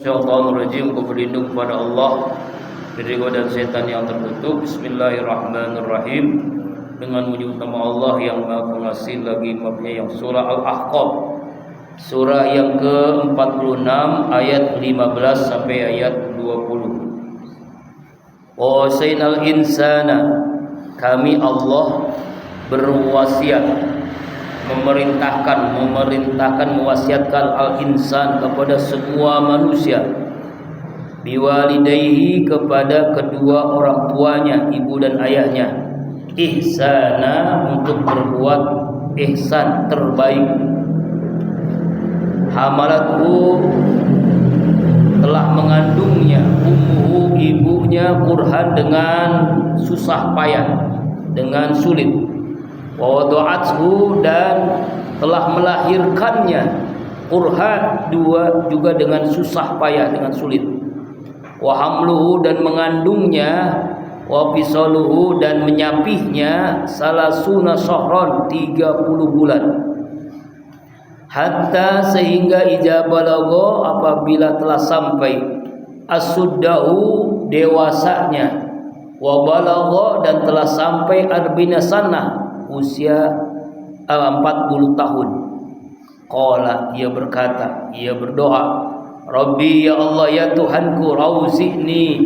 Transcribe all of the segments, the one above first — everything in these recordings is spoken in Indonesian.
Syaitanirrajim. Aku berlindung kepada Allah dari godaan setan yang terkutuk. Bismillahirrahmanirrahim. Dengan menyebut nama Allah yang Maha Pengasih lagi Maha Penyayang. Surah Al-Ahqaf, surah yang ke-46 ayat 15 sampai ayat 20. Wasainal insana, kami Allah berwasiat, memerintahkan, mewasiatkan al-insan kepada semua manusia, biwalidayhi kepada kedua orang tuanya, ibu dan ayahnya, ihsana untuk berbuat ihsan terbaik. Hamalathu telah mengandungnya, ummuhu ibunya, kurhan dengan susah payah, dengan sulit. Wa wada'athu dan telah melahirkannya, kurha juga dengan susah payah, dengan sulit. Wa hamluhu dan mengandungnya, wa fisaluhu dan menyapihnya, salasuna syahran 30 bulan. Hatta sehingga ijabalagho apabila telah sampai, asuddahu dewasanya, wa balagha dan telah sampai arbina sanah usia 40 tahun. Qala, ia berkata, ia berdoa, Rabbi ya Allah ya Tuhanku, rauzi'ni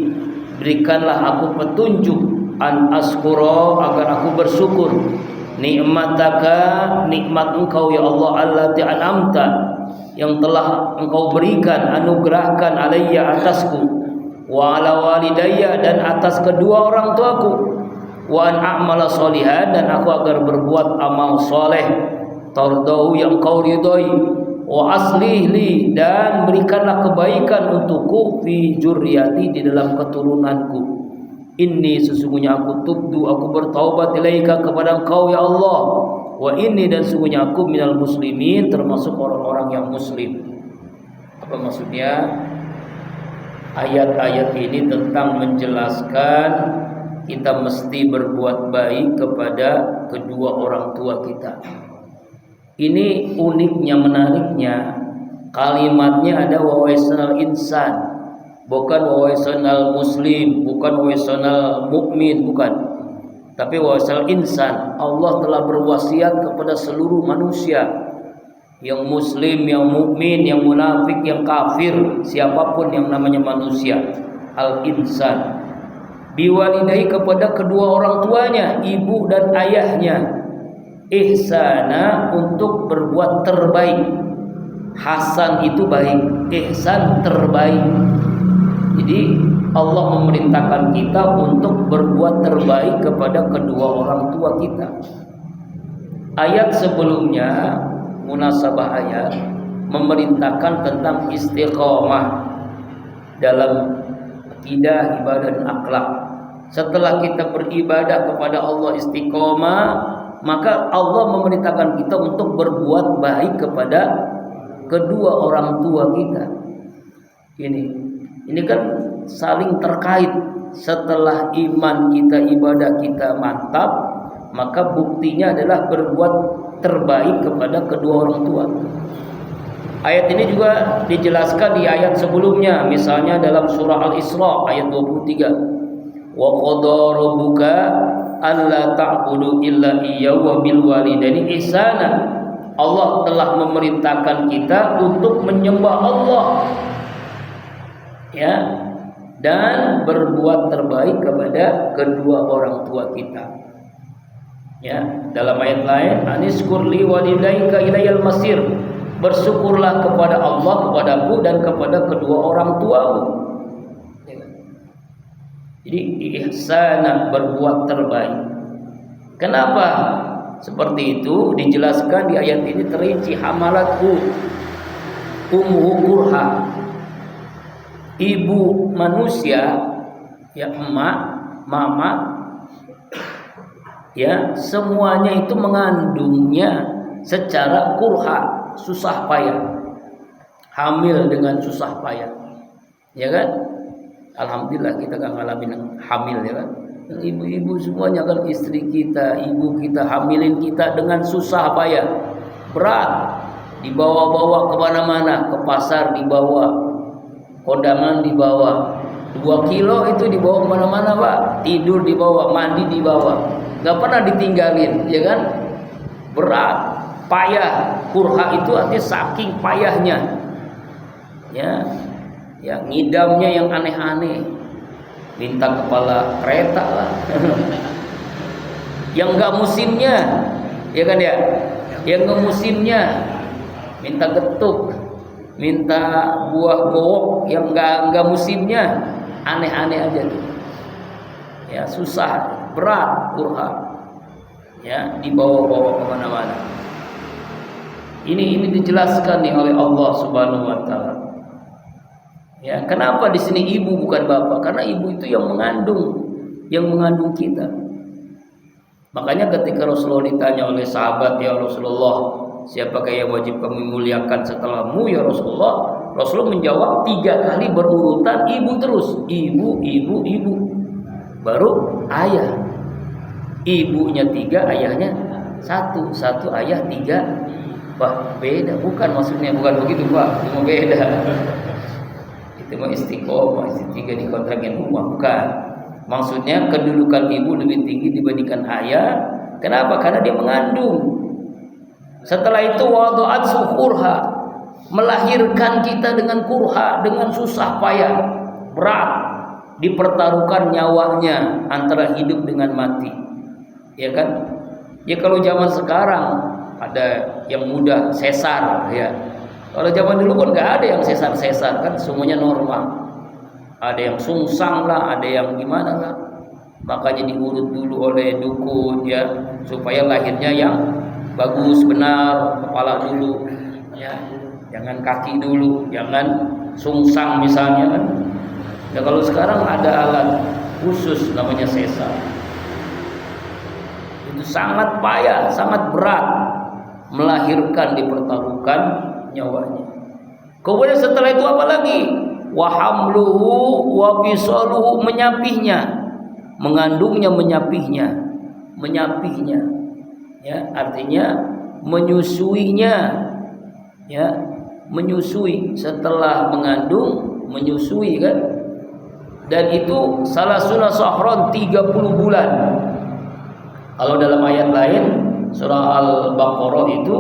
berikanlah aku petunjuk, an askura agar aku bersyukur, nikmataka nikmat engkau ya Allah, allati an'amta yang telah engkau berikan, anugerahkan, alayya atasku, wa ala walidayya dan atas kedua orang tuaku, wa an a'mala sholihan dan aku agar berbuat amal soleh, tardahu yang kau ridhoi, wa aslih li dan berikanlah kebaikan untukku, fi dzurriyyati di dalam keturunanku, inni sesungguhnya aku tubdu aku bertaubat ilaika kepada engkau ya Allah, wa inni dan sesungguhnya aku minal muslimin termasuk orang-orang yang muslim. Apa maksudnya? Ayat-ayat ini tentang menjelaskan kita mesti berbuat baik kepada kedua orang tua kita. Ini uniknya, menariknya, kalimatnya ada wawasanal insan, bukan wawasanal muslim, bukan wawasanal mukmin, bukan, tapi wawasanal insan. Allah telah berwasiat kepada seluruh manusia, yang muslim, yang mukmin, yang munafik, yang kafir, siapapun yang namanya manusia, al-insan, biwalidayhi kepada kedua orang tuanya, ibu dan ayahnya, ihsana untuk berbuat terbaik. Hasan itu baik, ihsan terbaik. Jadi Allah memerintahkan kita untuk berbuat terbaik kepada kedua orang tua kita. Ayat sebelumnya, munasabah ayat, memerintahkan tentang istiqomah dalam akidah, ibadah dan akhlak. Setelah kita beribadah kepada Allah istiqomah, maka Allah memerintahkan kita untuk berbuat baik kepada kedua orang tua kita. Ini kan saling terkait. Setelah iman kita, ibadah kita mantap, maka buktinya adalah berbuat terbaik kepada kedua orang tua. Ayat ini juga dijelaskan di ayat sebelumnya, misalnya dalam surah Al-Isra ayat 23. Wa qada rabbuka alla ta'budu illa iyyahu wa bil walidaini ihsana. Allah telah memerintahkan kita untuk menyembah Allah, ya, dan berbuat terbaik kepada kedua orang tua kita. Ya, dalam ayat lain, aniskur li walidayka ilayal masir, bersyukurlah kepada Allah, kepadaku dan kepada kedua orang tuamu. Jadi ihsana, berbuat terbaik. Kenapa seperti itu? Dijelaskan di ayat ini terinci. Hamalathu ummuhu kurha, ibu manusia, ya, emak, mama, ya, semuanya itu mengandungnya secara kurha, susah payah, hamil dengan susah payah, ya kan? Alhamdulillah kita gak ngalamin hamil, ya kan? Ibu-ibu semuanya kan, istri kita, ibu kita hamilin kita dengan susah payah, berat, dibawa-bawa kemana-mana, ke pasar dibawa, kondangan di bawah, 2 kilo itu dibawa kemana-mana Pak, tidur di bawah, mandi di bawah, nggak pernah ditinggalin, ya kan? Berat, payah. Kurha itu artinya saking payahnya, ya, ngidamnya yang aneh-aneh, minta kepala kereta lah, yang nggak musimnya, ya kan ya, yang nggak musimnya, minta getuk, minta buah gowok yang nggak musimnya, aneh-aneh aja tuh. Ya susah, berat kurha, ya dibawa-bawa kemana-mana. Ini dijelaskan nih oleh Allah Subhanahu Wa Taala. Ya, kenapa di sini ibu bukan bapak? Karena ibu itu yang mengandung kita. Makanya ketika Rasulullah ditanya oleh sahabat, ya Rasulullah, siapakah yang wajib kami muliakan setelahmu ya Rasulullah? Rasulullah menjawab 3 kali berurutan ibu terus. Ibu, baru ayah. Ibunya 3, ayahnya 1. 1 ayah, 3. Wah, beda. Bukan maksudnya, bukan begitu Pak. Cuma beda. Itu mah istiqomah, istiqomah di kontraknya rumah. Bukan. Maksudnya kedudukan ibu lebih tinggi dibandingkan ayah. Kenapa? Karena dia mengandung. Setelah itu wada'at sukurha, melahirkan kita dengan kurha, dengan susah payah, berat, dipertaruhkan nyawanya antara hidup dengan mati. Ya kan? Ya kalau zaman sekarang ada yang mudah sesar, ya. Kalau zaman dulu kan nggak ada yang sesar kan, semuanya normal. Ada yang sungsang lah, ada yang gimana lah. Makanya diurut dulu oleh dukun, ya, supaya lahirnya yang bagus, benar, kepala dulu, ya, jangan kaki dulu, jangan sungsang misalnya kan. Ya kalau sekarang ada alat khusus namanya sesar. Itu sangat payah, sangat berat, melahirkan, dipertaruhkan nyawanya. Kemudian setelah itu apa lagi? Wa hamluhu wa fisaluhu, menyapihnya, mengandungnya, menyapihnya, ya, artinya menyusuinya, ya, menyusui. Setelah mengandung, menyusui kan. Dan itu salah sunnah sahron 30 bulan. Kalau dalam ayat lain surah Al-Baqarah itu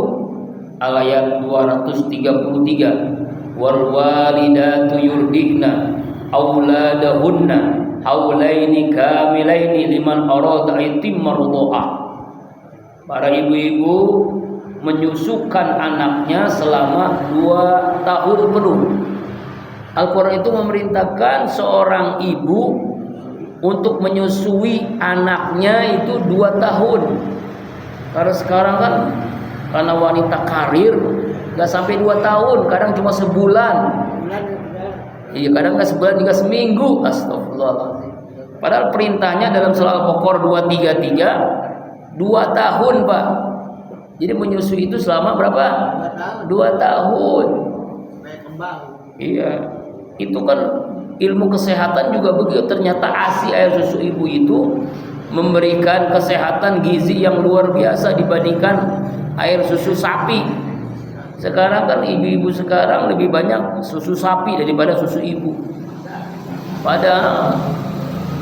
ayat 233, wal walidatu yurdihna auladahunna haulaini kamilaini liman arada itimma ridhaah. Para ibu-ibu menyusukan anaknya selama 2 tahun penuh. Al-Quran itu memerintahkan seorang ibu untuk menyusui anaknya itu 2 tahun. Karena sekarang kan karena wanita karir nggak sampai 2 tahun, kadang cuma sebulan. Iya, kadang nggak sebulan, juga seminggu. Astagfirullahaladzim. Padahal perintahnya dalam surah Al-Baqarah 233 2 tahun Pak. Jadi menyusui itu selama berapa? 2 tahun. Iya, itu kan ilmu kesehatan juga begitu. Ternyata ASI, air susu ibu itu memberikan kesehatan gizi yang luar biasa dibandingkan air susu sapi. Sekarang kan ibu-ibu sekarang lebih banyak susu sapi daripada susu ibu. Padahal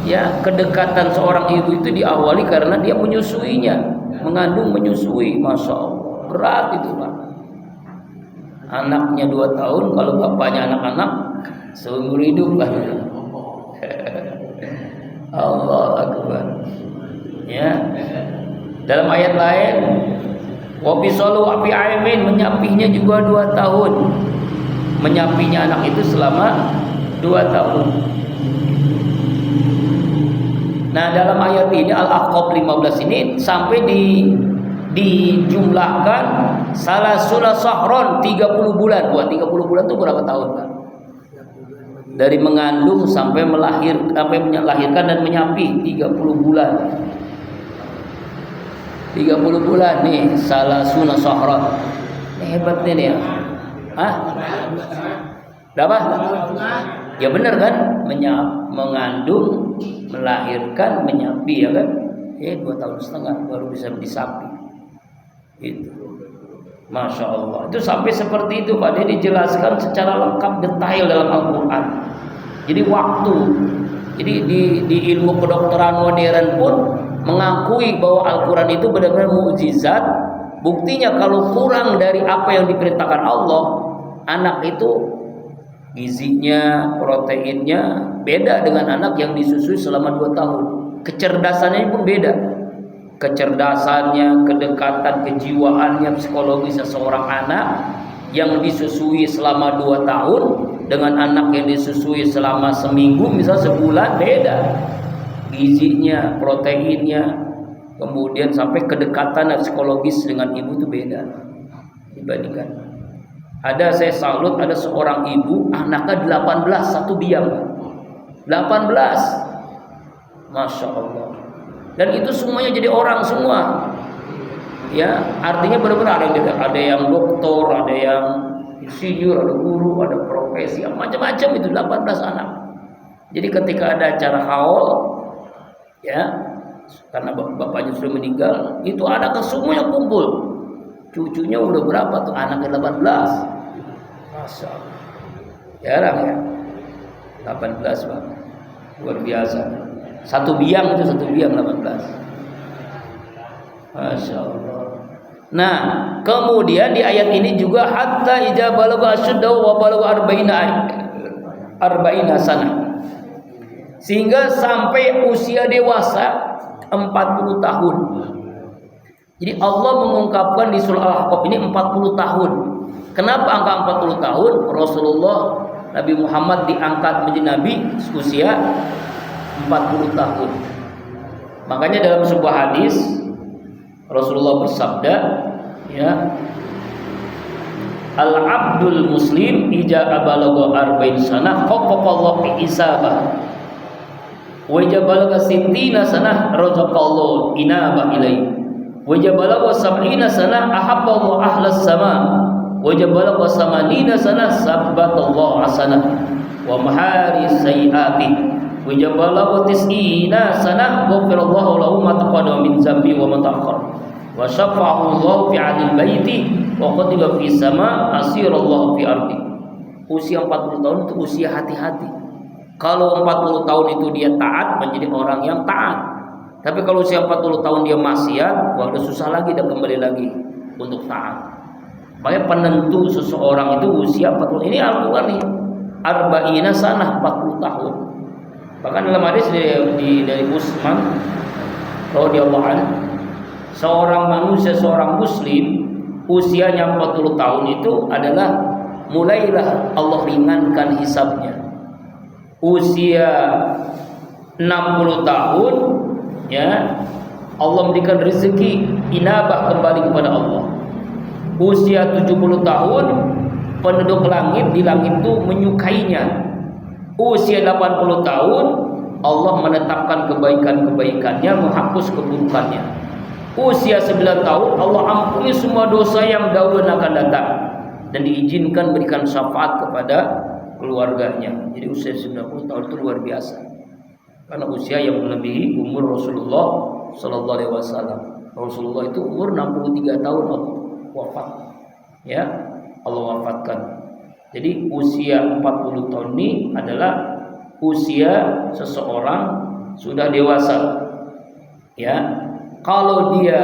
ya kedekatan seorang ibu itu diawali karena dia menyusuinya, mengandung, menyusui. Masya Allah, berat itu Pak. Anaknya 2 tahun, kalau bapaknya anak-anak seumur hidup lah. Allah Akbar. Ya. Dalam ayat lain, wa bisalu api aimin, menyapihnya juga 2 tahun. Menyapihnya anak itu selama 2 tahun. Nah, dalam ayat ini Al-Ahqaf 15 ini sampai dijumlahkan salah sunnah sahron 30 bulan. Buat 30 bulan itu berapa tahun Pak? Dari mengandung sampai melahirkan dan menyapih 30 bulan. 30 bulan nih salah sunnah sahron. Ini hebat nih ya. Hah? Berapa? Ya benar kan? Mengandung, melahirkan, menyapih, ya kan? 2,5 tahun baru bisa disapi. Itu. Masya Allah. Itu sampai seperti itu Pak. Dia dijelaskan secara lengkap detail dalam Al-Quran. Jadi waktu. Jadi di ilmu kedokteran modern pun mengakui bahwa Al-Quran itu benar-benar mukjizat. Buktinya kalau kurang dari apa yang diperintahkan Allah, anak itu gizinya, proteinnya beda dengan anak yang disusui selama 2 tahun. Kecerdasannya pun beda. Kecerdasannya, kedekatan, kejiwaannya, psikologis seseorang anak yang disusui selama 2 tahun dengan anak yang disusui selama seminggu, misal sebulan, beda. Gizinya, proteinnya, kemudian sampai kedekatan psikologis dengan ibu itu beda dibandingkan. Saya salut, ada seorang ibu anaknya 18, satu biang. 18. Masya Allah. Dan itu semuanya jadi orang semua. Ya, artinya benar-benar ada yang doktor, ada yang insinyur, ada guru, ada profesi, macam-macam itu 18 anak. Jadi ketika ada acara haul, ya, karena bapaknya sudah meninggal, itu anaknya semuanya kumpul. Cucunya udah berapa tuh? Anaknya 18. Masya Allah. Jarang ya. 18 Pak. Luar biasa. Satu biang 18. Masya Allah. Nah, kemudian di ayat ini juga hatta idza balagha asyuddahu wa balagha arba'ina sanah. Sehingga sampai usia dewasa 40 tahun. Jadi Allah mengungkapkan di surah Al-Ahqaf ini 40 tahun. Kenapa angka 40 tahun? Rasulullah Nabi Muhammad diangkat menjadi nabi usia 40 tahun. Makanya dalam sebuah hadis Rasulullah bersabda, ya, al-abdul muslim ija balagha arba'in sanah qaqqallahu isabah wa ija balagha sittina sanah razaqallahu inaba ilaihi wa ija balagha sab'ina sanah ahabballahu ahlas sama wa ija balagha samanina sanah sabbatallahu hasanah wa mahari sayyiati wa ija balagha tis'ina sanah ghafirallahu lahu ma taqaddama min dzambi wa ma ta'akhkhar wa syafa'ahu Allah fi 'alil baiti wa qadiba fi sama asirallahu fi ardi. Usia 40 tahun itu usia hati-hati. Kalau 40 tahun itu dia taat, menjadi orang yang taat. Tapi kalau usia 40 tahun dia maksiat, wah udah susah lagi, dan kembali lagi untuk taat. Makanya penentu seseorang itu usia 40. Ini Al-Qur'an nih. Arba'ina sanah, 40 tahun. Bahkan dalam hadis dari Utsman radhiyallahu anhu, seorang manusia, seorang muslim usianya 40 tahun itu adalah mulailah Allah ringankan hisabnya. Usia 60 tahun, ya, Allah memberikan rezeki inabah kembali kepada Allah. Usia 70 tahun penduduk langit di langit itu menyukainya. Usia 80 tahun Allah menetapkan kebaikan-kebaikannya, menghapus keburukannya. Usia 9 tahun Allah ampuni semua dosa yang dahulu akan datang dan diizinkan berikan syafaat kepada keluarganya. Jadi usia 90 tahun itu luar biasa, karena usia yang melebihi umur Rasulullah sallallahu alaihi wasallam. Rasulullah itu umur 63 tahun wafat. Ya, Allah wafatkan. Jadi usia 40 tahun ini adalah usia seseorang sudah dewasa. Ya, kalau dia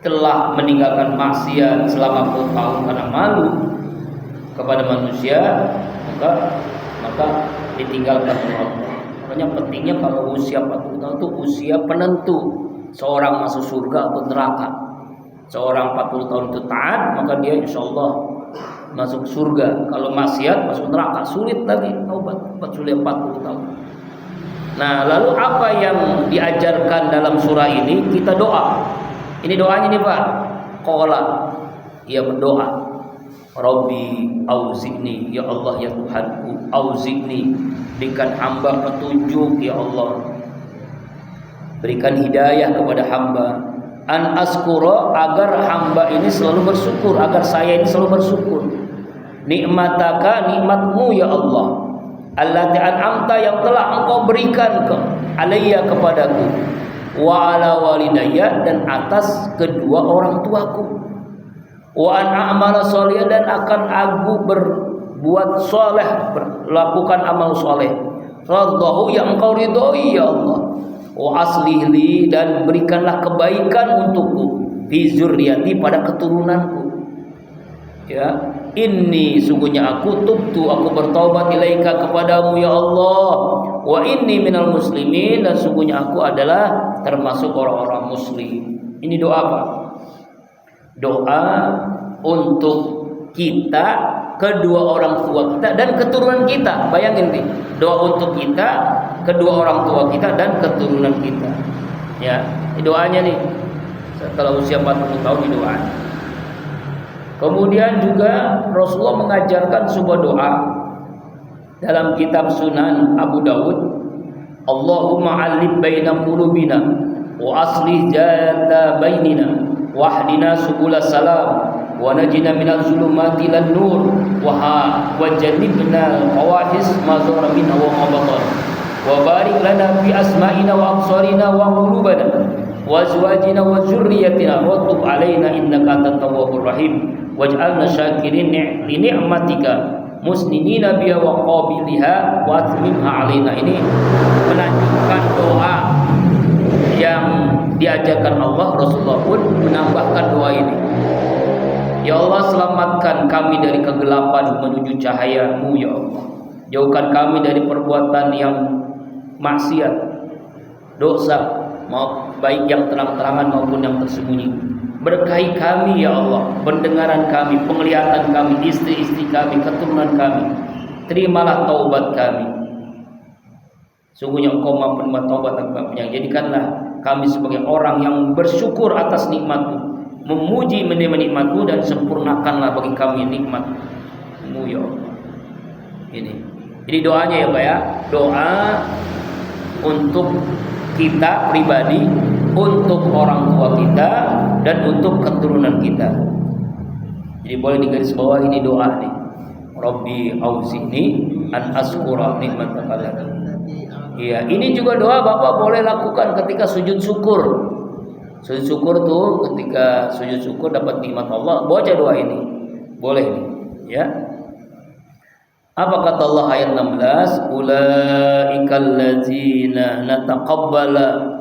telah meninggalkan maksiat selama 40 tahun karena malu kepada manusia, maka ditinggalkan oleh Allah. Makanya pentingnya kalau usia 40 tahun itu usia penentu seorang masuk surga atau neraka. Seorang 40 tahun itu taat, maka dia insya Allah masuk surga. Kalau maksiat masuk neraka, sulit lagi taubat sulit 40 tahun. Nah, lalu apa yang diajarkan dalam surah ini? Kita doa. Ini doanya nih Pak. Qala, ia berdoa. Rabbi auzi'ni, ya Allah ya Tuhanku, auzi'ni, berikan hamba petunjuk ya Allah. Berikan hidayah kepada hamba. An askura, agar hamba ini selalu bersyukur, agar saya ini selalu bersyukur. Nikmataka, nikmatmu ya Allah. Allati an'amta, yang telah engkau berikan alayya kepadaku, wa ala walidayya, dan atas kedua orang tuaku. wa an a'mala sholihan, dan akan aku berbuat soleh, melakukan amal soleh, radhahu yang engkau ridhoi ya Allah, wa aslih li, dan berikanlah kebaikan untukku, fi zurriyati, pada keturunanku, ya, inni, sungguhnya aku, tubtu, aku bertaubat, ilaika, kepadamu ya Allah, wa inni minal muslimin, dan sungguhnya aku adalah termasuk orang-orang muslim. Ini doa apa? Doa untuk kita, kedua orang tua kita, dan keturunan kita. Bayangin nih, doa untuk kita, kedua orang tua kita, dan keturunan kita. Ya, ini doanya nih. Setelah usia 40 tahun ini doanya. Kemudian juga Rasulullah mengajarkan sebuah doa dalam kitab Sunan Abu Dawud. Allahumma alif baina qulubina wa aslih jata bainina wahdina subul salam wa najina minaz zulumati lan nur wa jannibna qawahis ma zahara minna wa ma batan wa barik lana fi asma'ina wa absarina wa qulubana wa azwajina wa dzurriyyatina wa tub alaina innaka antat tawwabur rahim waj'alna syakirin li ni'matika musnimina biha wa qabiliha wa atmimha alaina. Ini menunjukkan doa yang diajarkan Allah. Rasulullah pun menambahkan doa ini. Ya Allah, selamatkan kami dari kegelapan menuju cahaya-Mu ya Allah. Jauhkan kami dari perbuatan yang maksiat, dosa, baik yang terang-terangan maupun yang tersembunyi. Berkahi kami ya Allah, pendengaran kami, penglihatan kami, istri-istri kami, keturunan kami. Terimalah taubat kami. Sungguhnya Engkau Maha Penerima taubat dan Penyayang. Jadikanlah kami sebagai orang yang bersyukur atas nikmat-Mu, memuji menerima nikmat-Mu, dan sempurnakanlah bagi kami nikmat-Mu ya Allah. Ini doanya ya Pak ya. Doa untuk kita pribadi, untuk orang tua kita, dan untuk keturunan kita. Jadi boleh digaris bawah, ini doa nih. Rabbi auzi'ni an askura nikmataka lana. Iya, ini juga doa Bapak boleh lakukan ketika sujud syukur. Sujud syukur tuh ketika sujud syukur dapat nikmat Allah, baca doa ini. Boleh nih, ya. Apa kata Allah ayat 16? Ulaikal ladzina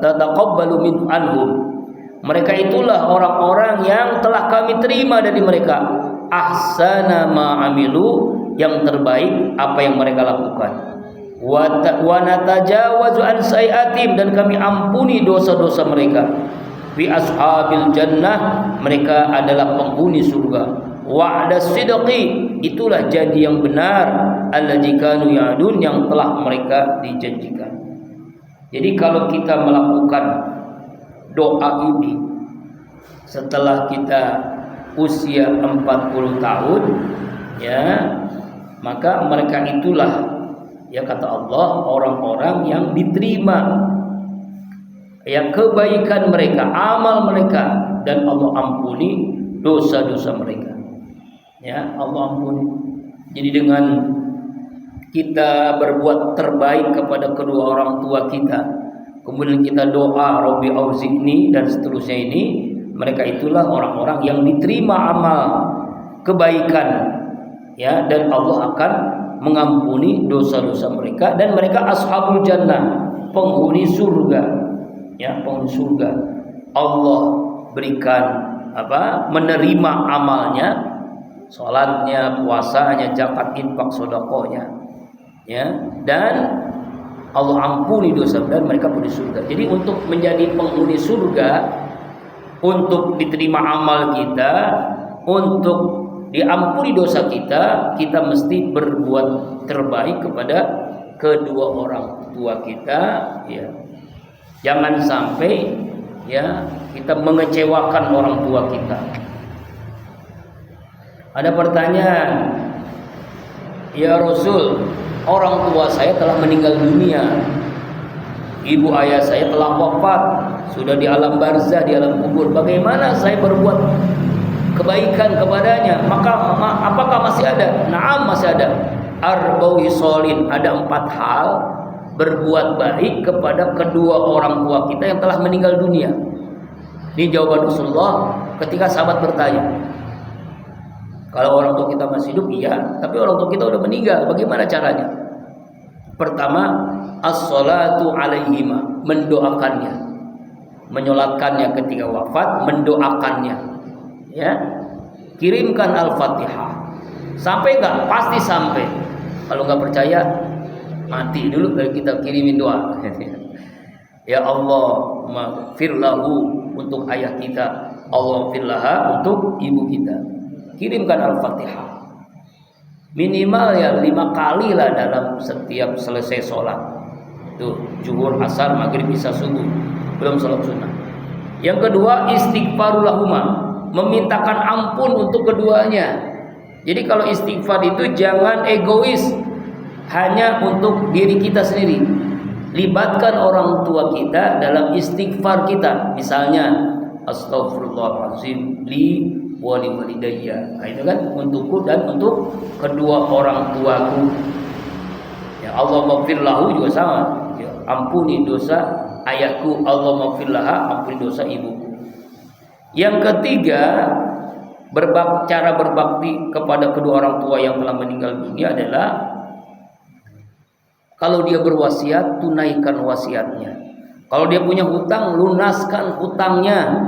tataqabbalu min anhum. Mereka itulah orang-orang yang telah kami terima dari mereka ahsana ma amilu, yang terbaik apa yang mereka lakukan. Wa natajawazu an sayiatim, dan kami ampuni dosa-dosa mereka. Fi ashabil jannah, mereka adalah penghuni surga. Wa'da sidqi, itulah janji yang benar, alladzi kanu ya'dun, yang telah mereka dijanjikan. Jadi kalau kita melakukan doa ini setelah kita usia 40 tahun, ya, maka mereka itulah, ya kata Allah, orang-orang yang diterima ya kebaikan mereka, amal mereka, dan Allah ampuni dosa-dosa mereka. Ya, Allah ampuni. Jadi dengan kita berbuat terbaik kepada kedua orang tua kita, kemudian kita doa Rabbi auzi'ni dan seterusnya, ini mereka itulah orang-orang yang diterima amal kebaikan, ya, dan Allah akan mengampuni dosa-dosa mereka, dan mereka ashabul jannah, penghuni surga, ya, penghuni surga. Allah berikan menerima amalnya, salatnya, puasanya, zakat, infak, sedekahnya, ya, dan Allah ampuni dosa, dan mereka penghuni surga. Jadi untuk menjadi penghuni surga, untuk diterima amal kita, untuk diampuni dosa kita, kita mesti berbuat terbaik kepada kedua orang tua kita, ya. Jangan sampai ya kita mengecewakan orang tua kita. Ada pertanyaan, ya Rasul, orang tua saya telah meninggal dunia, ibu ayah saya telah wafat, sudah di alam barzah, di alam kubur. Bagaimana saya berbuat kebaikan kepadanya? Maka apakah masih ada? Naam, masih ada. Arba'u sholin, ada 4 hal berbuat baik kepada kedua orang tua kita yang telah meninggal dunia. Ini jawaban Rasulullah ketika sahabat bertanya, Kalau orang tua kita masih hidup, iya. Tapi orang tua kita udah meninggal, bagaimana caranya? Pertama, as-salatu alaihima, mendoakannya, menyolatkannya ketika wafat, mendoakannya. Ya, kirimkan Al-Fatihah. Sampai nggak? Pasti sampai. Kalau nggak percaya, mati dulu baru kita kirimin doa. Ya Allah, maghfir lahu untuk ayah kita, Allah firlaha untuk ibu kita. Kirimkan Al-Fatihah. Minimal ya 5 kali lah dalam setiap selesai sholat. Tuh, zuhur, asar, maghrib, isya, subuh. Belum sholat sunnah. Yang kedua, istighfarul lahuma, memintakan ampun untuk keduanya. Jadi kalau istighfar itu jangan egois, hanya untuk diri kita sendiri. Libatkan orang tua kita dalam istighfar kita. Misalnya, astaghfirullahaladzim li wali walidayya. Nah, itu kan untukku dan untuk kedua orang tuaku. Ya Allah maghfir lahu juga sama. Ya, ampuni dosa ayahku, Allah maghfir laha, ampuni dosa ibuku. Yang ketiga, cara berbakti kepada kedua orang tua yang telah meninggal dunia adalah kalau dia berwasiat, tunaikan wasiatnya. Kalau dia punya hutang, lunaskan hutangnya.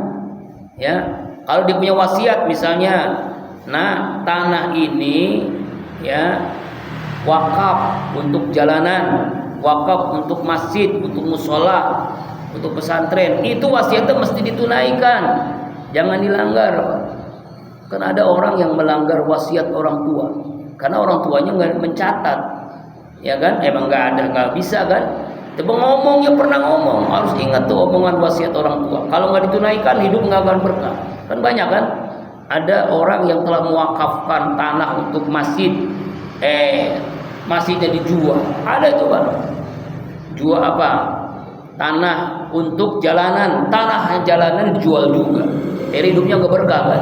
Ya, kalau dia punya wasiat misalnya, nah tanah ini ya wakaf untuk jalanan, wakaf untuk masjid, untuk musola, untuk pesantren, itu wasiatnya mesti ditunaikan, jangan dilanggar. Karena ada orang yang melanggar wasiat orang tua, karena orang tuanya nggak mencatat, ya kan? Emang nggak bisa kan? Coba ngomongnya pernah ngomong, harus ingat tuh omongan wasiat orang tua. Kalau nggak ditunaikan, hidup nggak akan berkah. Kan banyak kan? Ada orang yang telah mewakafkan tanah untuk masjid, masjidnya dijual. Ada itu kan? Jual apa? Tanah untuk jalanan, tanah jalanan dijual juga. Jadi hidupnya nggak berkah kan?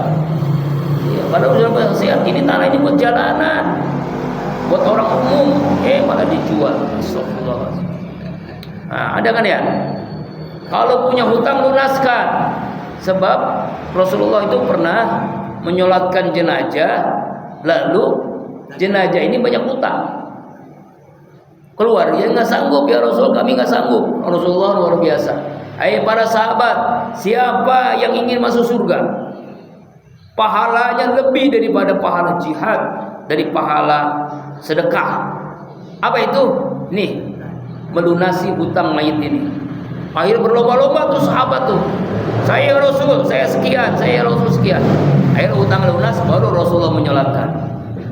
Ya, padahal udah wasiat, ini tanah ini buat jalanan, buat orang umum, malah dijual. Astagfirullahaladzim. Nah, ada kan ya? Kalau punya hutang lunaskan. Sebab Rasulullah itu pernah menyolatkan jenazah, lalu jenazah ini banyak hutang. Keluar, dia nggak sanggup, ya Rasul, kami nggak sanggup. Rasulullah luar biasa. Hai para sahabat, siapa yang ingin masuk surga? Pahalanya lebih daripada pahala jihad, dari pahala sedekah. Apa itu? Nih, melunasi hutang mayit ini. Akhir berlomba-lomba tuh sahabat tuh. Saya Rasul, saya sekian, saya Rasul sekian. Akhir hutang lunas, baru Rasulullah menyolatkan.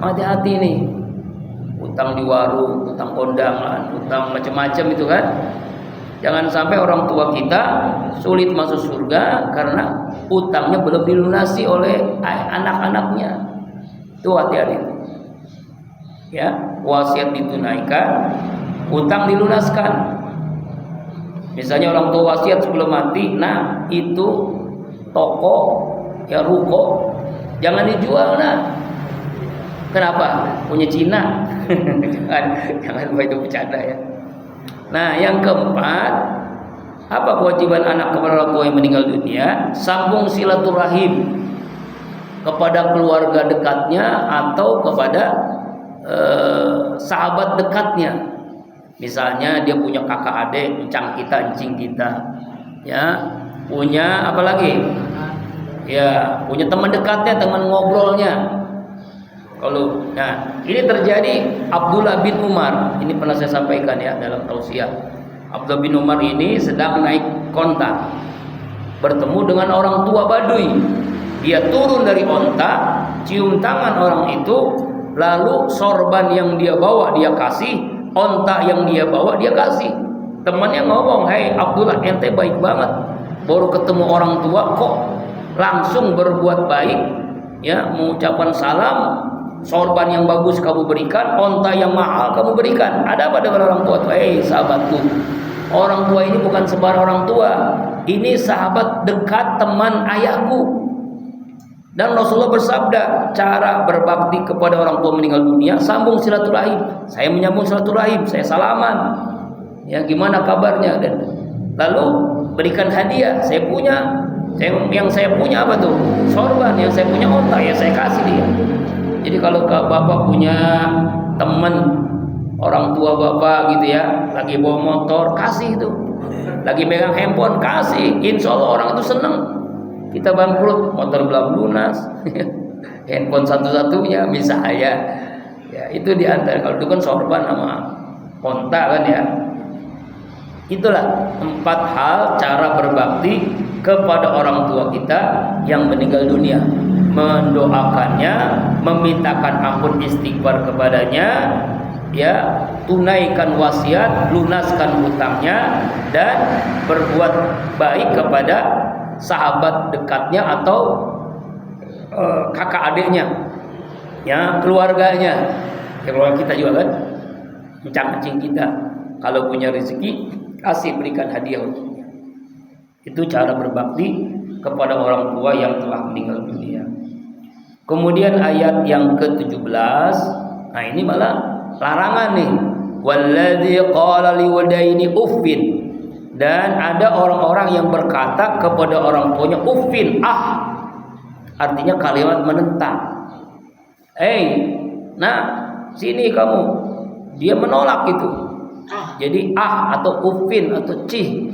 Hati-hati nih. Hutang di warung, hutang kondangan, hutang macam-macam itu kan. Jangan sampai orang tua kita sulit masuk surga karena hutangnya belum dilunasi oleh anak-anaknya. Itu hati-hati. Ya, wasiat ditunaikan, hutang dilunaskan. Misalnya orang tua wasiat sebelum mati, nah itu toko ya ruko jangan dijual, nah. Kenapa? Punya Cina. jangan itu bercanda ya. Nah, yang keempat, apa kewajiban anak kepada orang tua yang meninggal dunia? Sambung silaturahim kepada keluarga dekatnya atau kepada sahabat dekatnya. Misalnya dia punya kakak adik, encang kita, encing kita, ya, punya apa lagi? Ya, punya teman dekatnya, teman ngobrolnya. Kalau, nah, ini terjadi Abdullah bin Umar. Ini pernah saya sampaikan ya dalam tausiah. Abdullah bin Umar ini sedang naik onta, bertemu dengan orang tua Baduy. Dia turun dari onta, cium tangan orang itu, lalu sorban yang dia bawa dia kasih, onta yang dia bawa dia kasih. Temannya ngomong, "Hai Abdullah, ente baik banget. Baru ketemu orang tua kok langsung berbuat baik, ya, mengucapkan salam, sorban yang bagus kamu berikan, onta yang mahal kamu berikan. Ada apa dengan orang tua?" "Hei sahabatku, orang tua ini bukan sembarang orang tua. Ini sahabat dekat teman ayahku. Dan Rasulullah bersabda, cara berbakti kepada orang tua meninggal dunia, sambung silaturahim. Saya menyambung silaturahim, saya salaman. Ya, gimana kabarnya?" Dan lalu berikan hadiah. Yang saya punya apa tuh? Sorban. Yang saya punya onta, ya saya kasih dia. Jadi kalau bapak punya teman orang tua bapak gitu ya, lagi bawa motor, kasih itu. Lagi megang handphone, kasih. Insya Allah orang itu senang. Kita bangkrut, motor belum lunas, handphone satu-satunya misalnya. Ya itu diantara, kalau itu kan sorban sama kontak kan ya. Itulah 4 hal cara berbakti kepada orang tua kita yang meninggal dunia. Mendoakannya, memintakan ampun istighfar kepadanya, ya, tunaikan wasiat, lunaskan hutangnya, dan berbuat baik kepada sahabat dekatnya atau kakak adiknya, ya, keluarganya. Keluarga kita juga kan, encang-encing kita. Kalau punya rezeki, kasih, berikan hadiah untuknya. Itu cara berbakti kepada orang tua yang telah meninggal dunia. Kemudian ayat yang ke-17, nah ini malah larangan nih. Walladzi qala liwadaini uffin. Dan ada orang-orang yang berkata kepada orang tuanya uffin, artinya kalimat menentang. Nah, sini kamu. Dia menolak itu. Jadi atau uffin atau cih,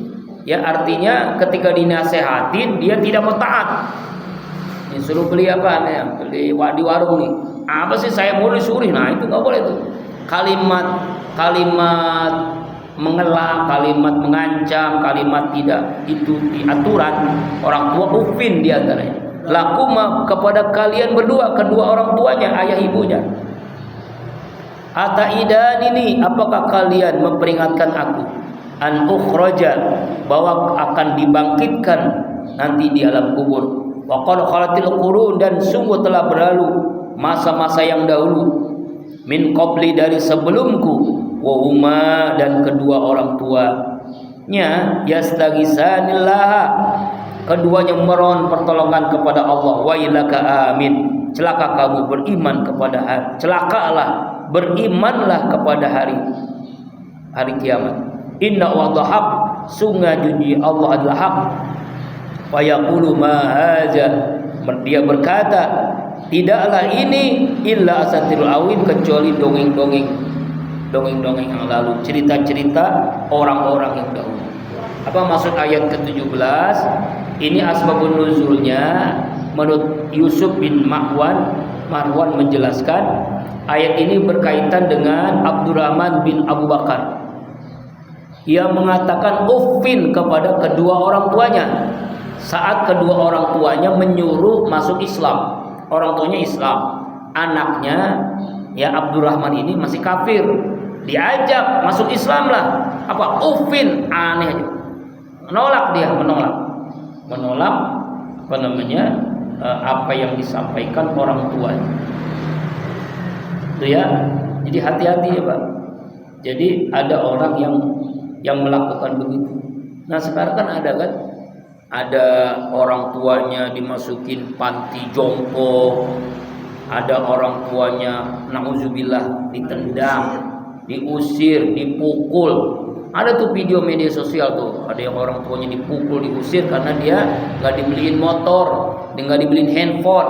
ya, artinya ketika dinasehatin dia tidak mau taat. Disuruh beli apa nih? Beli di warung nih. Apa sih saya mau disuruh? Nah, itu nggak boleh tuh. Kalimat mengelak, kalimat mengancam, kalimat tidak itu diaturan orang tua uffin diantaranya. Laku kepada kalian berdua, kedua orang tuanya, ayah ibunya. Ataidan ini, apakah kalian memperingatkan aku an ukhraja, bahwa akan dibangkitkan nanti di alam kubur. Wa qad khalatil qurun, dan sungguh telah berlalu masa-masa yang dahulu, min qabli, dari sebelumku, wa huma, dan kedua orang tuanya, yastaghisanillah, keduanya memohon pertolongan kepada Allah. Wa ilaka amin, celaka kamu beriman kepada hari, celakalah, berimanlah kepada hari kiamat. Inna wa'da haq, sungguh janji Allah adalah hak. Wa yaqulu ma haza, dia berkata, tidaklah ini illa asatirul awin, kecuali dongeng-dongeng yang lalu, cerita-cerita orang-orang yang dahulu. Apa maksud ayat ke-17? Ini asbabun nuzulnya menurut Yusuf bin Marwan menjelaskan, ayat ini berkaitan dengan Abdurrahman bin Abu Bakar. Ia mengatakan uffin kepada kedua orang tuanya saat kedua orang tuanya menyuruh masuk Islam. Orang tuanya Islam, anaknya, ya, Abdurrahman ini masih kafir, diajak masuk Islam lah. Apa uffin, aneh aja. Menolak apa yang disampaikan orang tuanya. Itu ya. Jadi hati-hati ya, Pak. Jadi ada orang yang melakukan begitu. Nah, sekarang kan ada orang tuanya dimasukin panti jompo, ada orang tuanya nauzubillah ditendang, diusir, dipukul. Ada tuh video media sosial tuh, ada yang orang tuanya dipukul, diusir karena dia nggak dibeliin motor, dia nggak dibeliin handphone.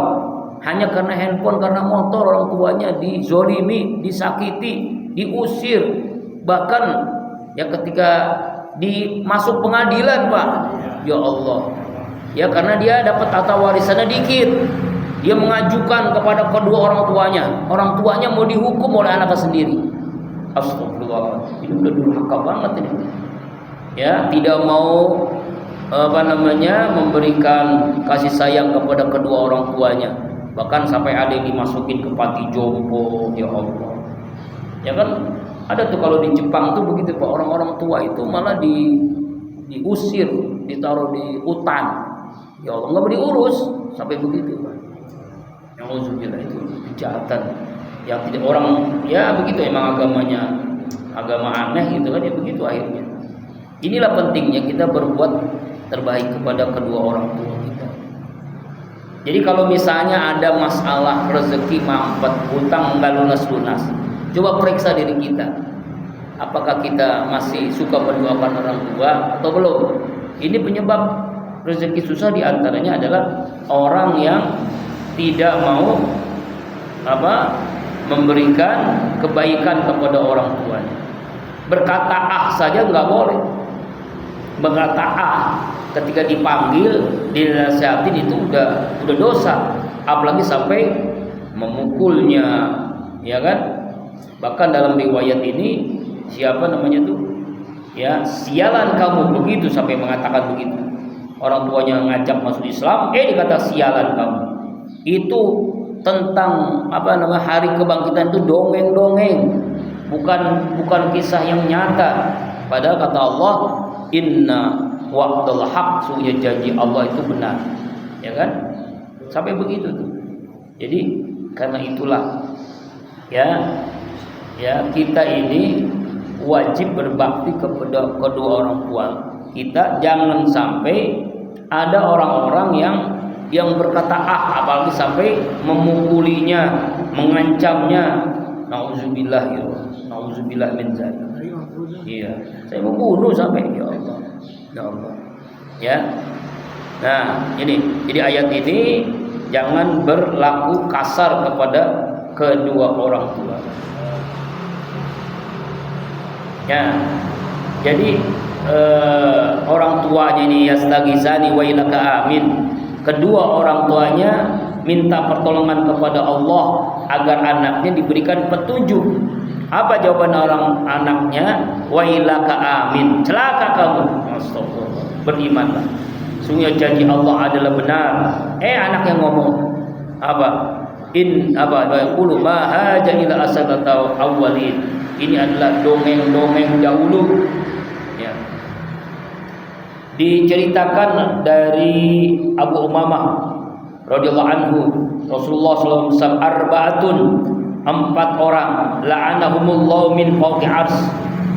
Hanya karena handphone, karena motor, orang tuanya dizolimi, disakiti, diusir. Bahkan ya ketika masuk pengadilan, Pak, ya Allah, ya karena dia dapat tata warisannya dikit, dia mengajukan kepada kedua orang tuanya mau dihukum oleh anaknya sendiri. Astagfirullah, ini udah durhaka banget ini. Ya, tidak mau memberikan kasih sayang kepada kedua orang tuanya. Bahkan sampai ada yang dimasukin ke panti jompo, ya Allah. Ya kan ada tuh kalau di Jepang tuh begitu, Pak, orang-orang tua itu malah diusir, ditaruh di hutan. Ya Allah, nggak mau diurus sampai begitu, Pak. Yang uzubillah, itu kejahatan yang tidak orang, ya begitu emang agamanya, agama aneh gitu kan, ya begitu akhirnya. Inilah pentingnya kita berbuat terbaik kepada kedua orang tua kita. Jadi kalau misalnya ada masalah rezeki mampet, hutang nggak lunas-lunas, coba periksa diri kita. Apakah kita masih suka mendoakan orang tua atau belum? Ini penyebab rezeki susah diantaranya adalah orang yang tidak mau memberikan kebaikan kepada orang tuanya. Berkata saja nggak boleh. Berkata ketika dipanggil, dinasihatin itu udah dosa, apalagi sampai memukulnya, ya kan? Bahkan dalam riwayat ini siapa namanya tuh? Ya, sialan kamu, begitu sampai mengatakan begitu. Orang tuanya ngajak masuk Islam, dikata sialan kamu. Itu tentang hari kebangkitan itu dongeng-dongeng, bukan kisah yang nyata. Padahal kata Allah, inna wa'dal haq, sungguhnya janji Allah itu benar, ya kan? Sampai begitu tuh. Jadi karena itulah ya kita ini wajib berbakti kepada kedua orang tua kita. Jangan sampai ada orang-orang yang berkata apalagi sampai memukulinya, mengancamnya. Nauzubillah ya. Nauzubillah min dzalik. Iya, saya membunuh sampai ya Allah. Ya Allah. Ya. Nah, ini. Jadi ayat ini jangan berlaku kasar kepada kedua orang tua. Ya. Jadi orang tuanya ini yastaghizani wa ilaka amin. Kedua orang tuanya minta pertolongan kepada Allah agar anaknya diberikan petunjuk. Apa jawaban orang anaknya? Wa ilaka amin. Celaka kamu. Astagfirullah. Berimanlah. Sungguh janji Allah adalah benar. Anak yang ngomong apa? Yaqulu ma haja ila asatatau awwalin. Ini adalah dongeng-dongeng dahulu. Ya. Diceritakan dari Abu Umamah radhiyallahu anhu, Rasulullah sallallahu alaihi wasallam arba'atun, 4 orang la'anahumullahu min fawqi ars,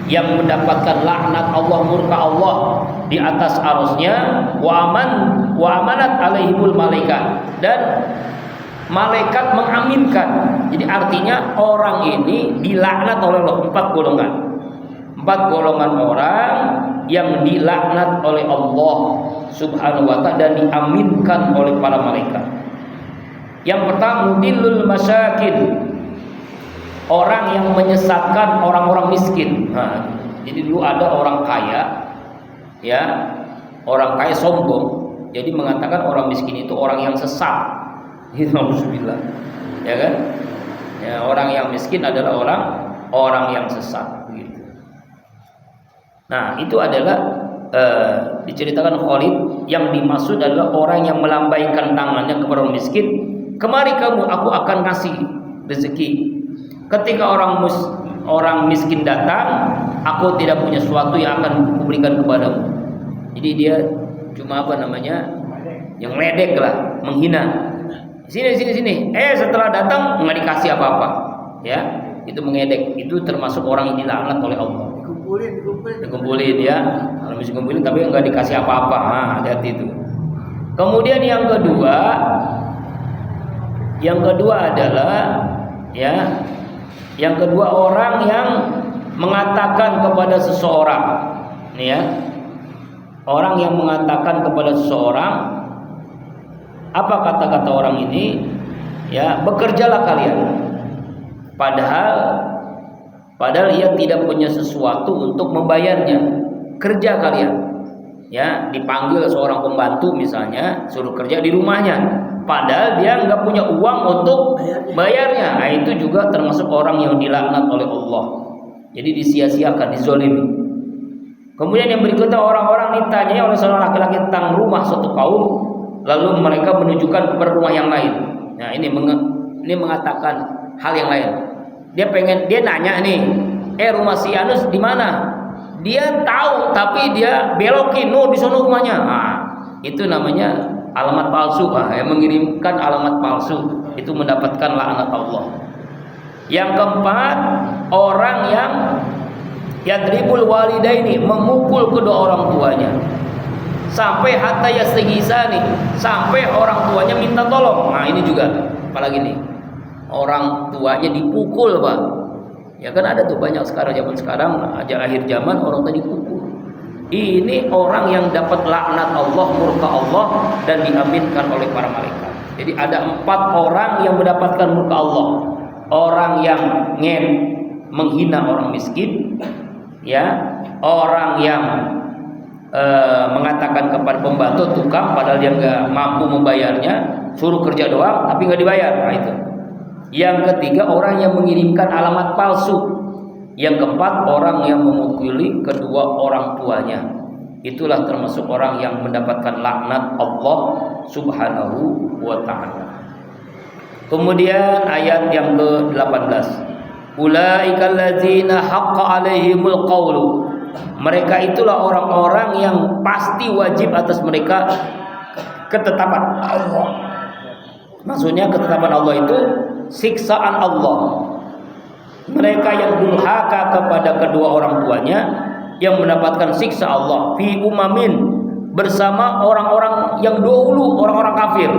yang mendapatkan laknat Allah, murka Allah di atas arusnya, wa amanat alaihimul malaikat, dan malaikat mengaminkan. Jadi artinya orang ini dilaknat oleh Allah. 4 golongan. 4 golongan orang yang dilaknat oleh Allah Subhanahu wa ta'ala dan diaminkan oleh para malaikat. Yang pertama, mudillul masyakin, orang yang menyesatkan orang-orang miskin. Jadi dulu ada orang kaya, ya, orang kaya sombong, jadi mengatakan orang miskin itu orang yang sesat. Alhamdulillah, ya kan? Ya, orang yang miskin adalah orang yang sesat. Begitu. Nah, itu adalah diceritakan Khalid, yang dimaksud adalah orang yang melambaikan tangannya kepada orang miskin. Kemari kamu, aku akan kasih rezeki. Ketika orang miskin datang, aku tidak punya sesuatu yang akan kuberikan kepadamu. Jadi dia cuma yang ledek lah, menghina. Sini. Setelah datang nggak dikasih apa-apa, ya, itu mengedek. Itu termasuk orang yang dilaknat oleh Allah. Dikumpulin ya, kalau mesti kumpulin tapi nggak dikasih apa-apa. Hati-hati itu. Kemudian yang kedua adalah ya. Yang kedua, orang yang mengatakan kepada seseorang, nih ya, orang yang mengatakan kepada seseorang, apa kata-kata orang ini? Ya, bekerjalah kalian. Padahal ia tidak punya sesuatu untuk membayarnya. Kerja kalian. Ya, dipanggil seorang pembantu misalnya, suruh kerja di rumahnya. Padahal dia nggak punya uang untuk bayarnya. Nah, itu juga termasuk orang yang dilaknat oleh Allah. Jadi disia-siakan, dizolimi. Kemudian yang berikutnya, orang-orang ditanya oleh seorang laki-laki tentang rumah suatu kaum, lalu mereka menunjukkan kepada rumah yang lain. Nah, ini mengatakan hal yang lain. Dia nanya nih, rumah si Anus di mana? Dia tahu tapi dia belokin, di sana rumahnya. Nah, itu namanya alamat palsu. Yang mengirimkan alamat palsu itu mendapatkan laknat Allah. Yang keempat, orang yang yadribul walidaini, memukul kedua orang tuanya. Sampai hatta yastaghizani, sampai orang tuanya minta tolong. Nah, ini juga apalagi nih, orang tuanya dipukul, Pak. Ya kan ada tuh banyak zaman sekarang, akhir zaman orang tadi dipukul. Ini orang yang dapat laknat Allah, murka Allah, dan diaminkan oleh para malaikat. Jadi ada 4 orang yang mendapatkan murka Allah. Orang yang menghina orang miskin, ya, orang yang mengatakan kepada pembantu, tukang, padahal dia nggak mampu membayarnya, suruh kerja doang tapi nggak dibayar. Nah, itu. Yang ketiga, orang yang mengirimkan alamat palsu. Yang keempat, orang yang memukuli kedua orang tuanya. Itulah termasuk orang yang mendapatkan laknat Allah Subhanahu wa ta'ala. Kemudian ayat yang ke-18, ulaikal ladzina haqqa 'alaihimul qawlu. Mereka itulah orang-orang yang pasti wajib atas mereka ketetapan Allah. Maksudnya ketetapan Allah itu siksaan Allah. Mereka yang durhaka kepada kedua orang tuanya yang mendapatkan siksa Allah fi umamin, bersama orang-orang yang dahulu, orang-orang kafir,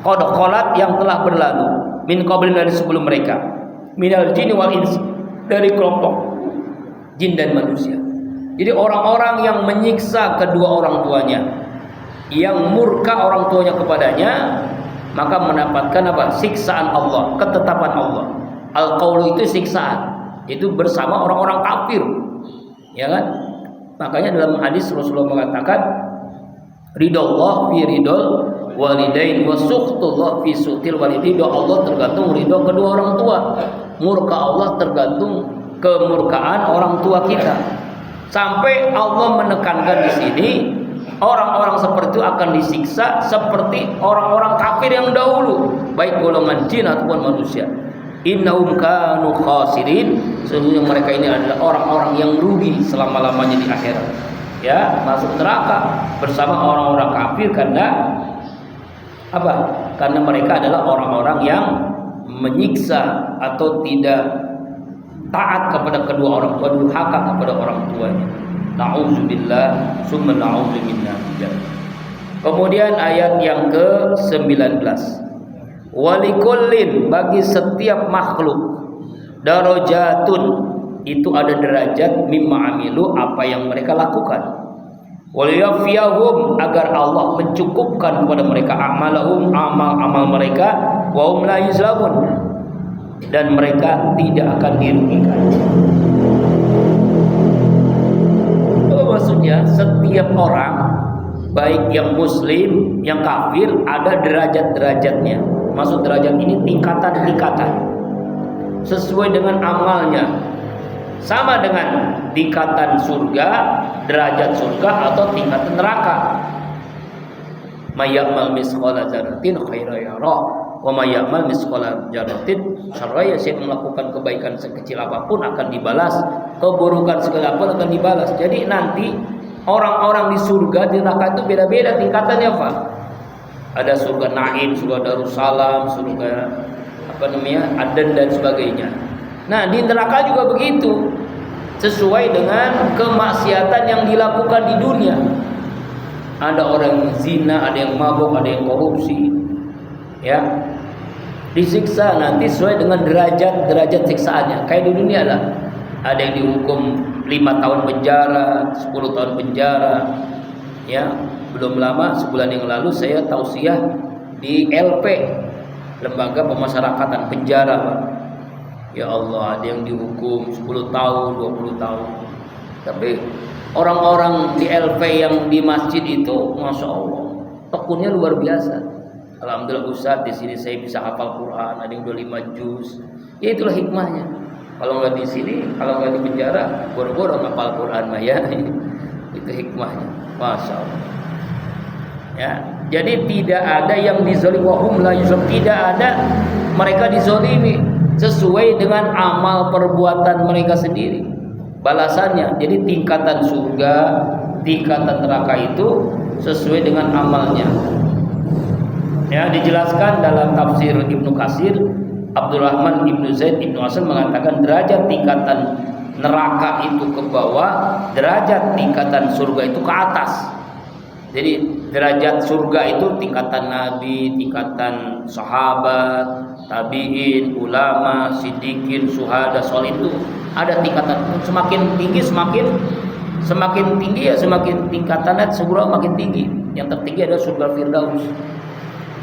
qad khalat, yang telah berlalu, min qablin, dari sebelum mereka, minal jinni wal ins, dari kelompok jin dan manusia. Jadi orang-orang yang menyiksa kedua orang tuanya, yang murka orang tuanya kepadanya, maka mendapatkan apa? Siksaan Allah, ketetapan Allah. Al-qaulu itu siksaan, itu bersama orang-orang kafir, ya kan? Makanya dalam hadis Rasulullah mengatakan, ridallah fi ridal walidain wa sukhtullah fi sutil walidain. Ridho Allah tergantung ridho kedua orang tua, murka Allah tergantung kemurkaan orang tua kita. Sampai Allah menekankan di sini, orang-orang seperti itu akan disiksa seperti orang-orang kafir yang dahulu, baik golongan jin ataupun manusia. Innahum kanu khasirin, sesungguhnya mereka ini adalah orang-orang yang rugi selama-lamanya di akhirat, ya, masuk neraka bersama orang-orang kafir. Karena apa? Karena mereka adalah orang-orang yang menyiksa atau tidak taat kepada kedua orang tua, durhaka kepada orang tuanya. Na'udzubillah summa na'udzubillah. Kemudian ayat yang ke-19, walikullin, bagi setiap makhluk, darajatun, itu ada derajat, mimma amilu, apa yang mereka lakukan, waliyafiyahum, agar Allah mencukupkan kepada mereka amalahum, amal-amal mereka, wa hum la yuzlamun, dan mereka tidak akan dirugikan. Itu maksudnya setiap orang, baik yang muslim, yang kafir, ada derajat-derajatnya. Maksud derajat ini tingkatan-tingkatan sesuai dengan amalnya, sama dengan tingkatan surga, derajat surga, atau tingkatan neraka. Mayyamal misqala dzarratin khairan yarah, wa mayyamal misqala dzarratin syarran, yang melakukan kebaikan sekecil apapun akan dibalas, keburukan segala pun akan dibalas. Jadi nanti orang-orang di surga, di neraka itu beda-beda tingkatannya, Pak. Ada surga Naim, surga Darussalam, surga Aden dan sebagainya. Nah, di neraka juga begitu, sesuai dengan kemaksiatan yang dilakukan di dunia. Ada orang yang zina, ada yang mabuk, ada yang korupsi, ya, disiksa nanti sesuai dengan derajat siksaannya. Kayak di dunia lah, ada yang dihukum 5 tahun penjara, 10 tahun penjara, ya. Belum lama, sebulan yang lalu, saya tausiah di LP, Lembaga Pemasyarakatan Penjara, Pak. Ya Allah, ada yang dihukum 10 tahun, 20 tahun. Tapi orang-orang di LP yang di masjid itu, Masya Allah, tekunnya luar biasa. Alhamdulillah Ustaz, di sini saya bisa hafal Quran, ada yang 25 juz. Ya itulah hikmahnya. Kalau nggak di sini, kalau nggak di penjara, boro-boro ngapal Quran mah, ya. Itu hikmahnya, Masya Allah. Ya, jadi tidak ada yang dizalimi, wahum la yuzlam, tidak ada mereka dizalimi, sesuai dengan amal perbuatan mereka sendiri balasannya. Jadi tingkatan surga, tingkatan neraka itu sesuai dengan amalnya. Ya, dijelaskan dalam tafsir Ibnu Katsir, Abdurrahman Ibnu Zaid Ibnu Hasan mengatakan derajat tingkatan neraka itu ke bawah, derajat tingkatan surga itu ke atas. Jadi derajat surga itu tingkatan nabi, tingkatan sahabat, tabi'in, ulama, siddiqin, syuhada, sholih, itu ada tingkatan. Semakin tinggi semakin tinggi ya, semakin tingkatannya surga makin tinggi. Yang tertinggi adalah surga Firdaus.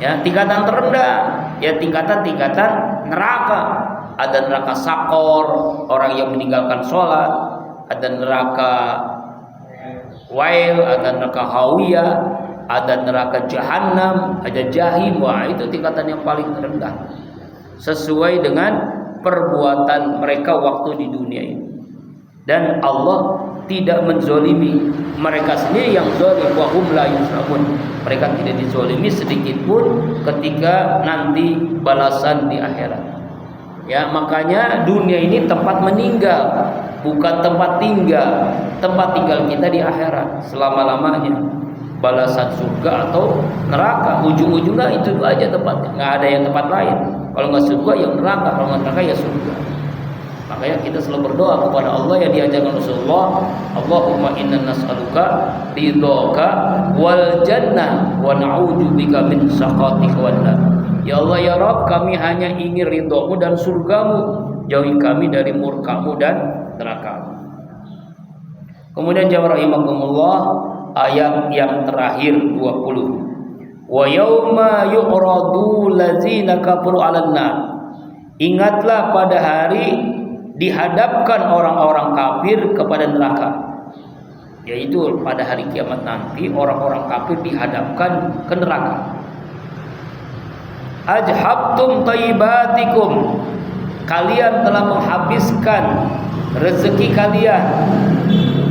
Ya, tingkatan terendah, ya tingkatan-tingkatan neraka. Ada neraka sakor, orang yang meninggalkan sholat. Ada neraka wail, ada neraka hawiyah, ada neraka jahanam, ada jahim. Wah, itu tingkatan yang paling rendah sesuai dengan perbuatan mereka waktu di dunia ini. Dan Allah tidak menzolimi, mereka sendiri yang zalim, wa hum la yuzlamun. Mereka tidak dizolimi sedikit pun ketika nanti balasan di akhirat. Ya, makanya dunia ini tempat meninggal, bukan tempat tinggal. Tempat tinggal kita di akhirat selama-lamanya. Balasan surga atau neraka, ujung-ujungnya itu aja tempatnya, nggak ada yang tempat lain. Kalau nggak surga ya neraka, kalau nggak neraka ya surga. Makanya kita selalu berdoa kepada Allah yang diajarkan Rasulullah, Allahumma inna nas'aluka ridhaka wal jannah wa na'udzubika min sakhatika wan nar. Ya Allah ya Rabb, kami hanya ingin ridhamu dan surgamu, jauhi kami dari murkamu dan neraka. Kemudian jamaah rahimakumullah, ayat yang terakhir 20. Wa yauma yu'radu ladzina kafaru 'alan nar. Ingatlah pada hari dihadapkan orang-orang kafir kepada neraka, yaitu pada hari kiamat nanti orang-orang kafir dihadapkan ke neraka. Ajhabtum tayyibatikum, kalian telah menghabiskan rezeki kalian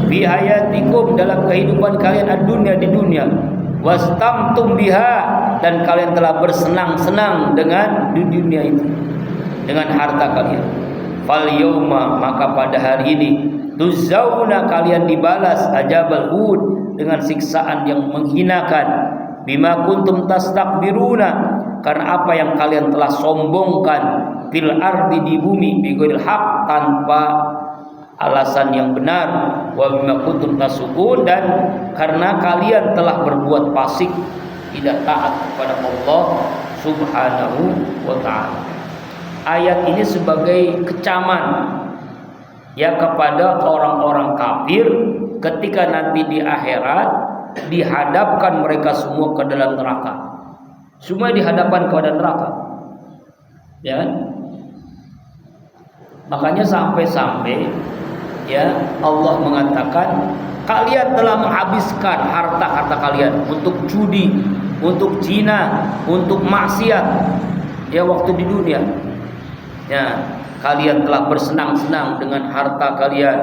fi hayatikum, dalam kehidupan kalian ad-dunya, di dunia. Wastamtum biha, dan kalian telah bersenang-senang dengan di dunia itu, dengan harta kalian. Fal yauma, maka pada hari ini tuzzauna, kalian dibalas ajabal hud, dengan siksaan yang menghinakan. Bima kuntum tastakbiruna, karena apa yang kalian telah sombongkan fil ardi, di bumi, bighairil haq, tanpa alasan yang benar. Wa bima kuntum tasukun, dan karena kalian telah berbuat fasik, tidak taat kepada Allah Subhanahu wa ta'ala. Ayat ini sebagai kecaman ya kepada orang-orang kafir ketika nanti di akhirat dihadapkan mereka semua ke dalam neraka. Semua dihadapkan kepada neraka. Ya kan? Makanya sampai-sampai ya Allah mengatakan, kalian telah menghabiskan harta-harta kalian untuk judi, untuk zina, untuk maksiat ya waktu di dunia. Ya, kalian telah bersenang-senang dengan harta kalian,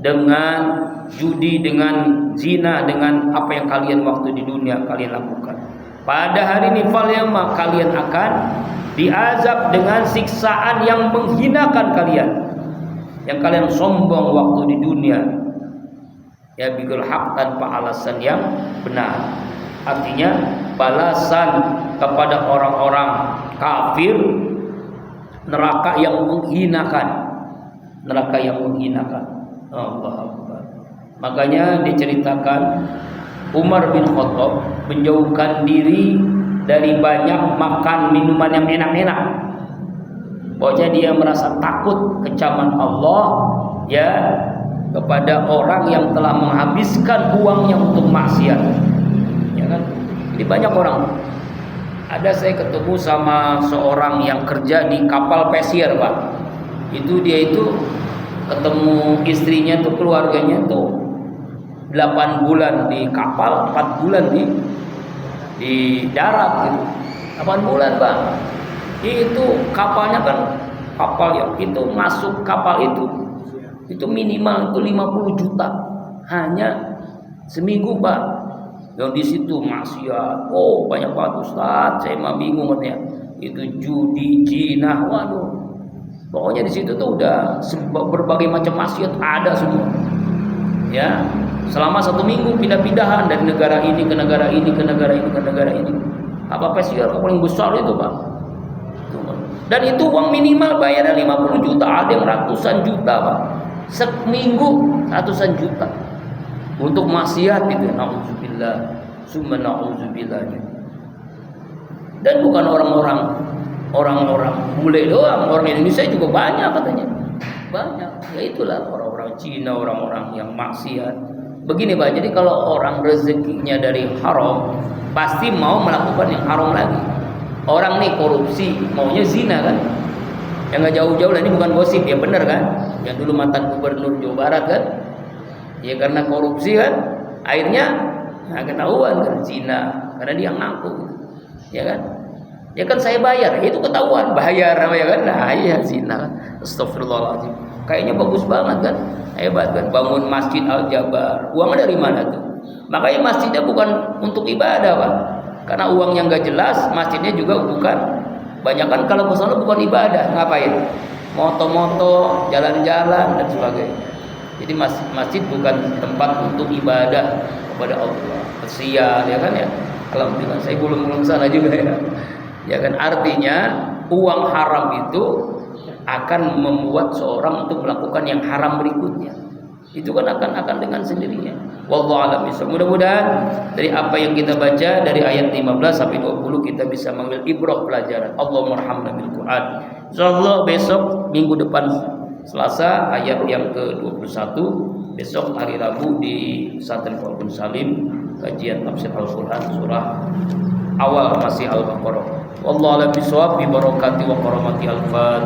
dengan judi, dengan zina, dengan apa yang kalian waktu di dunia kalian lakukan. Pada hari ini falyama, kalian akan diazab dengan siksaan yang menghinakan kalian, yang kalian sombong waktu di dunia. Ya, bigul haq, tanpa alasan yang benar. Artinya balasan kepada orang-orang kafir neraka yang menghinakan, neraka yang menghinakan. Allah Akbar. Makanya diceritakan Umar bin Khattab menjauhkan diri dari banyak makan minuman yang enak-enak. Pokoknya dia merasa takut kecaman Allah ya kepada orang yang telah menghabiskan uangnya untuk maksiat. Ya kan? Jadi banyak orang. Ada saya ketemu sama seorang yang kerja di kapal pesiar, Pak. Dia itu ketemu istrinya tuh, keluarganya tuh 8 bulan di kapal, 4 bulan di darat gitu. 8 bulan, Pak. Itu kapalnya kan kapal yang itu masuk kapal itu minimal itu 50 juta hanya seminggu, Pak. Yang di situ maksiat, banyak banget Ustaz, saya mah bingung katanya. Itu judi, zina, waduh. Pokoknya di situ tuh udah berbagai macam maksiat ada semua. Ya, selama 1 minggu pindah-pindahan dari negara ini ke negara ini, ke negara ini, ke negara ini. Apa pesiar paling besar itu, Pak. Dan itu uang minimal bayarnya 50 juta, ada yang ratusan juta, Pak. Seminggu ratusan juta. Untuk maksiat itu, na'udzubillah, summa na'udzubillah. Dan bukan orang-orang bule doang, orang Indonesia juga banyak katanya. Banyak. Ya itulah orang-orang Cina, orang-orang yang maksiat. Begini, Pak, jadi kalau orang rezekinya dari haram, pasti mau melakukan yang haram lagi. Orang nih korupsi, maunya zina kan? Yang nggak jauh-jauh lah, ini bukan gosip ya, bener kan? Yang dulu mantan gubernur Jawa Barat kan? Ya karena korupsi kan, akhirnya ketahuan kan zina, karena dia ngaku, ya kan? Ya kan saya bayar, itu ketahuan bayar, ya kan? Nah iya zina kan? Astagfirullahaladzim. Kayaknya bagus banget kan? Hebat kan? Bangun Masjid Al-Jabar, uangnya dari mana tuh? Makanya masjidnya bukan untuk ibadah Pak, karena uangnya nggak jelas, masjidnya juga bukan. Banyak kan kalau ke sana bukan ibadah, ngapain? Moto-moto, jalan-jalan dan sebagainya. Jadi masjid bukan tempat untuk ibadah kepada Allah. Kesian ya kan ya. Alhamdulillah saya belum sana juga ya. Ya kan, artinya uang haram itu akan membuat seorang untuk melakukan yang haram berikutnya. Itu kan akan dengan sendirinya. Wallahu a'lam bishawab. Mudah-mudahan dari apa yang kita baca dari ayat 15 sampai 20 kita bisa mengambil ibrah pelajaran. Allahumma arhamna bil Quran. Insyaallah besok minggu depan Selasa ayat yang ke-21, besok hari Rabu di Pesantren Qur'an Salim kajian tafsir Al-Qur'an surah awal masih Al-Baqarah. Wallahu a'lam bishawab bi barakati wa karamati al-Fatihah.